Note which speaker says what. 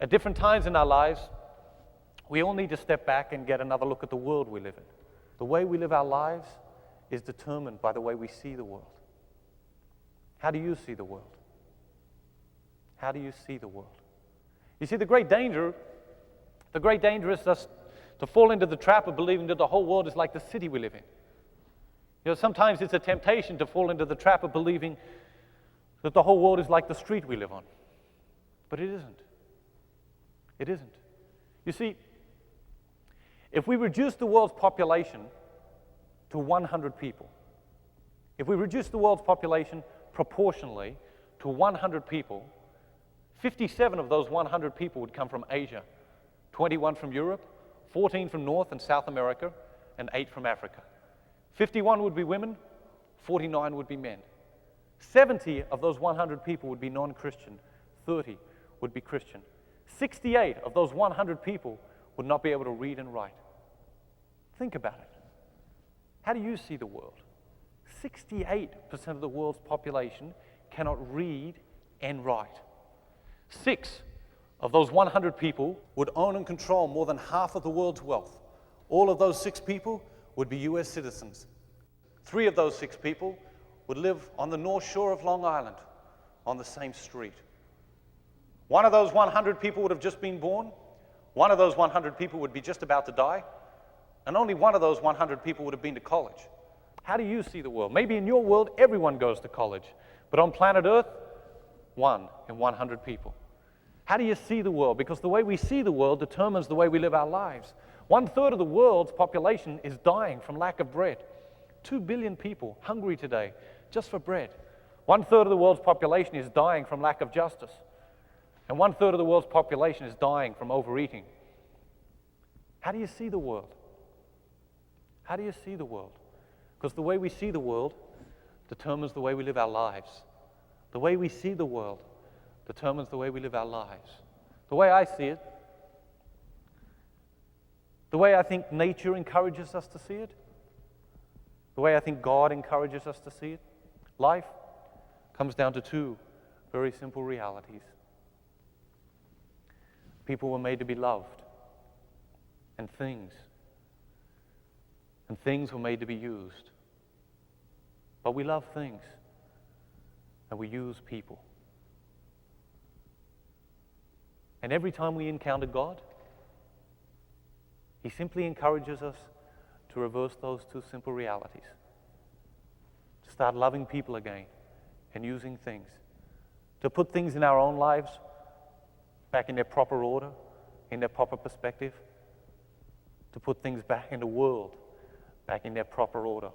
Speaker 1: At different times in our lives, we all need to step back and get another look at the world we live in. The way we live our lives is determined by the way we see the world. How do you see the world? How do you see the world? You see, the great danger is us to fall into the trap of believing that the whole world is like the city we live in. You know, sometimes it's a temptation to fall into the trap of believing that the whole world is like the street we live on. But it isn't. It isn't. You see, if we reduce the world's population to 100 people, if we reduce the world's population proportionally to 100 people, 57 of those 100 people would come from Asia, 21 from Europe, 14 from North and South America, and 8 from Africa. 51 would be women, 49 would be men. 70 of those 100 people would be non-Christian, 30 would be Christian. 68 of those 100 people would not be able to read and write. Think about it. How do you see the world? 68% of the world's population cannot read and write. 6 of those 100 people would own and control more than half of the world's wealth. All of those 6 people would be US citizens. 3 of those 6 people would live on the North Shore of Long Island, on the same street. 1 of those 100 people would have just been born. 1 of those 100 people would be just about to die. And only 1 of those 100 people would have been to college. How do you see the world? Maybe in your world, everyone goes to college. But on planet Earth, 1 in 100 people. How do you see the world? Because the way we see the world determines the way we live our lives. 1/3 of the world's population is dying from lack of bread. 2 billion people hungry today just for bread. 1/3 of the world's population is dying from lack of justice. And 1/3 of the world's population is dying from overeating. How do you see the world? How do you see the world? Because the way we see the world determines the way we live our lives. The way we see the world determines the way we live our lives. The way I see it, the way I think nature encourages us to see it, the way I think God encourages us to see it, life comes down to 2 very simple realities. People were made to be loved, and things were made to be used. But we love things, and we use people. And every time we encounter God, He simply encourages us to reverse those 2 simple realities. To start loving people again and using things. To put things in our own lives back in their proper order, in their proper perspective. To put things back in the world back in their proper order.